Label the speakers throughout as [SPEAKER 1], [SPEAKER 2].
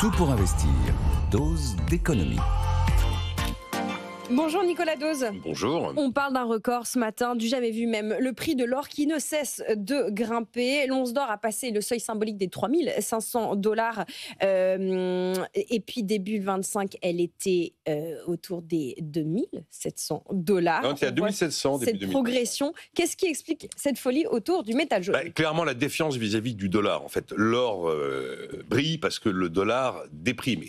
[SPEAKER 1] Tout pour investir. Dose d'économie.
[SPEAKER 2] Bonjour Nicolas Dose.
[SPEAKER 3] Bonjour.
[SPEAKER 2] On parle d'un record ce matin, du jamais vu même. Le prix de l'or qui ne cesse de grimper. L'once d'or a passé le seuil symbolique des $3 500. Et puis début 25, elle était autour des $2 700.
[SPEAKER 3] On était à 2700 début 2025.
[SPEAKER 2] Cette progression, qu'est-ce qui explique cette folie autour du métal jaune?
[SPEAKER 3] Clairement, la défiance vis-à-vis du dollar. En fait, l'or brille parce que le dollar déprime.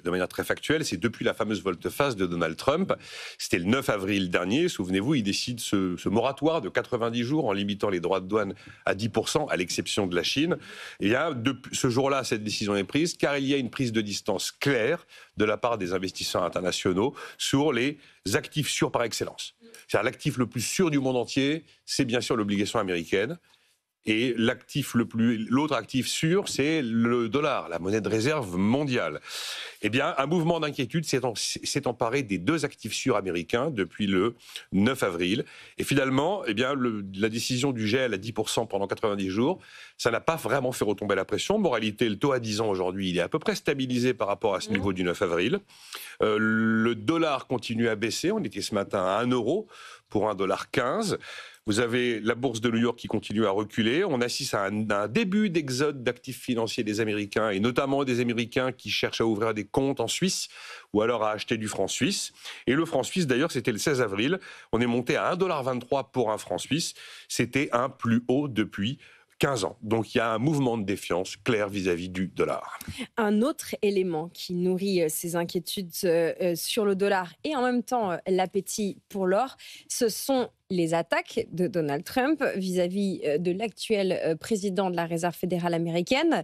[SPEAKER 3] De manière très factuelle, c'est depuis la fameuse volte-face de Donald Trump. C'était le 9 avril dernier. Souvenez-vous, il décide ce moratoire de 90 jours en limitant les droits de douane à 10%, à l'exception de la Chine. Et depuis ce jour-là, cette décision est prise car il y a une prise de distance claire de la part des investisseurs internationaux sur les actifs sûrs par excellence. C'est-à-dire l'actif le plus sûr du monde entier, c'est bien sûr l'obligation américaine. Et l'autre actif sûr, c'est le dollar, la monnaie de réserve mondiale. Eh bien, un mouvement d'inquiétude s'est emparé des deux actifs sûrs américains depuis le 9 avril. Et finalement, eh bien, la décision du gel à 10% pendant 90 jours, ça n'a pas vraiment fait retomber la pression. Moralité, le taux à 10 ans aujourd'hui, il est à peu près stabilisé par rapport à ce niveau du 9 avril. Le dollar continue à baisser. On était ce matin à 1 euro pour $1,15. Vous avez la bourse de New York qui continue à reculer. On assiste à un début d'exode d'actifs financiers des Américains, et notamment des Américains qui cherchent à ouvrir des comptes en Suisse ou alors à acheter du franc suisse. Et le franc suisse, d'ailleurs, c'était le 16 avril. On est monté à $1,23 pour un franc suisse. C'était un plus haut depuis 15 ans. Donc il y a un mouvement de défiance clair vis-à-vis du dollar.
[SPEAKER 2] Un autre élément qui nourrit ces inquiétudes sur le dollar et en même temps l'appétit pour l'or, ce sont les attaques de Donald Trump vis-à-vis de l'actuel président de la Réserve fédérale américaine,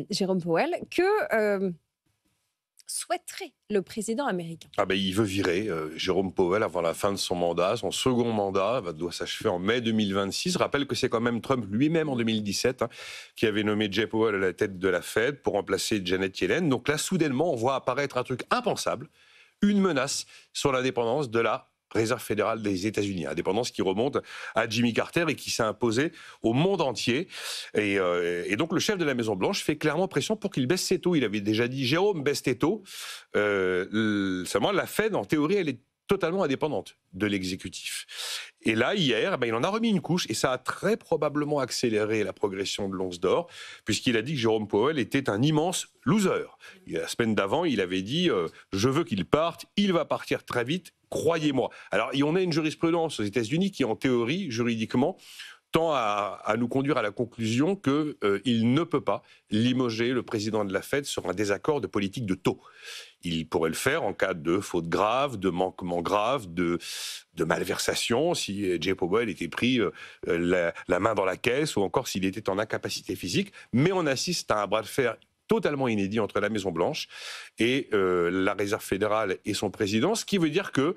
[SPEAKER 2] Jérôme Powell, que souhaiterait le président américain.
[SPEAKER 3] Il veut virer Jérôme Powell avant la fin de son mandat. Son second mandat doit s'achever en mai 2026. Je rappelle que c'est quand même Trump lui-même en 2017 qui avait nommé Jay Powell à la tête de la Fed pour remplacer Janet Yellen. Donc là, soudainement, on voit apparaître un truc impensable, une menace sur l'indépendance de la Réserve fédérale des États-Unis, indépendance qui remonte à Jimmy Carter et qui s'est imposée au monde entier. Et donc le chef de la Maison-Blanche fait clairement pression pour qu'il baisse ses taux. Il avait déjà dit « Jérôme, baisse tes taux ». Seulement, la Fed, en théorie, elle est totalement indépendante de l'exécutif. Et là, hier, il en a remis une couche et ça a très probablement accéléré la progression de l'once d'or, puisqu'il a dit que Jérôme Powell était un immense loser. Et la semaine d'avant, il avait dit « Je veux qu'il parte, il va partir très vite, croyez-moi ». Alors, on a une jurisprudence aux États-Unis qui, en théorie, juridiquement, tend à nous conduire à la conclusion qu'il ne peut pas limoger le président de la Fed sur un désaccord de politique de taux. Il pourrait le faire en cas de faute grave, de manquement grave, de malversation, si Jay Powell était pris la main dans la caisse ou encore s'il était en incapacité physique. Mais on assiste à un bras de fer totalement inédit entre la Maison-Blanche et la Réserve fédérale et son président, ce qui veut dire que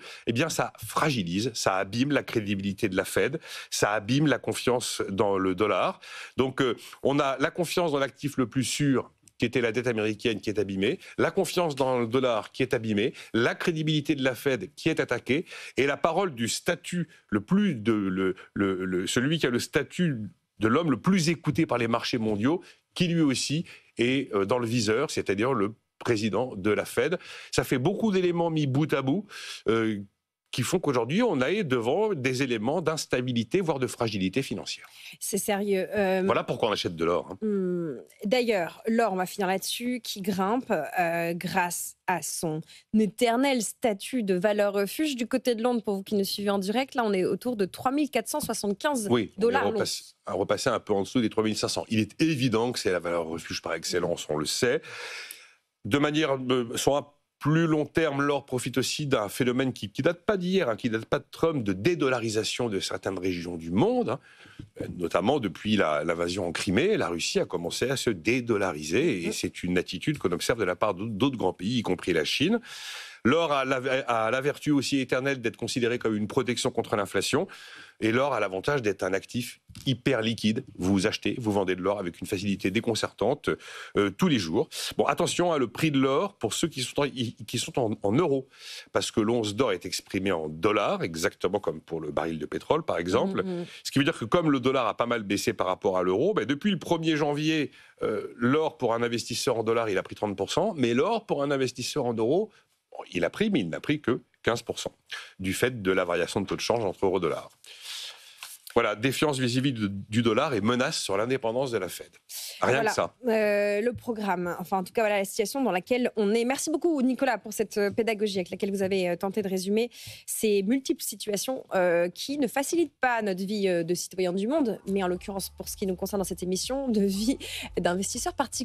[SPEAKER 3] ça fragilise, ça abîme la crédibilité de la Fed, ça abîme la confiance dans le dollar. Donc on a la confiance dans l'actif le plus sûr, qui était la dette américaine, qui est abîmée, la confiance dans le dollar qui est abîmée, la crédibilité de la Fed qui est attaquée, et la parole du statut celui qui a le statut de l'homme le plus écouté par les marchés mondiaux, qui lui aussi est dans le viseur, c'est-à-dire le président de la Fed. Ça fait beaucoup d'éléments mis bout à bout qui font qu'aujourd'hui, on est devant des éléments d'instabilité, voire de fragilité financière.
[SPEAKER 2] C'est sérieux.
[SPEAKER 3] Voilà pourquoi on achète de l'or.
[SPEAKER 2] D'ailleurs, l'or, on va finir là-dessus, qui grimpe grâce à son éternel statut de valeur refuge. Du côté de Londres, pour vous qui nous suivez en direct, là, on est autour de 3 475 $.
[SPEAKER 3] Oui, on est repassé un peu en dessous des 3 500. Il est évident que c'est la valeur refuge par excellence, on le sait. De manière sur un plus long terme, l'or profite aussi d'un phénomène qui date pas d'hier, qui date pas de Trump, de dédollarisation de certaines régions du monde, notamment depuis l'invasion en Crimée. La Russie a commencé à se dédollariser et c'est une attitude qu'on observe de la part d'autres grands pays, y compris la Chine. L'or a la vertu aussi éternelle d'être considéré comme une protection contre l'inflation. Et l'or a l'avantage d'être un actif hyper liquide. Vous achetez, vous vendez de l'or avec une facilité déconcertante tous les jours. Bon, attention, le prix de l'or pour ceux qui sont en euros. Parce que l'once d'or est exprimée en dollars, exactement comme pour le baril de pétrole, par exemple. Ce qui veut dire que comme le dollar a pas mal baissé par rapport à l'euro, depuis le 1er janvier, l'or pour un investisseur en dollars, il a pris 30%. Mais l'or pour un investisseur en euros, il a pris, mais il n'a pris que 15%. Du fait de la variation de taux de change entre euro-dollar. Voilà, défiance vis-à-vis du dollar et menace sur l'indépendance de la Fed. Rien que ça.
[SPEAKER 2] Le programme, enfin en tout cas voilà la situation dans laquelle on est. Merci beaucoup Nicolas pour cette pédagogie avec laquelle vous avez tenté de résumer ces multiples situations qui ne facilitent pas notre vie de citoyen du monde, mais en l'occurrence pour ce qui nous concerne dans cette émission, de vie d'investisseurs particuliers.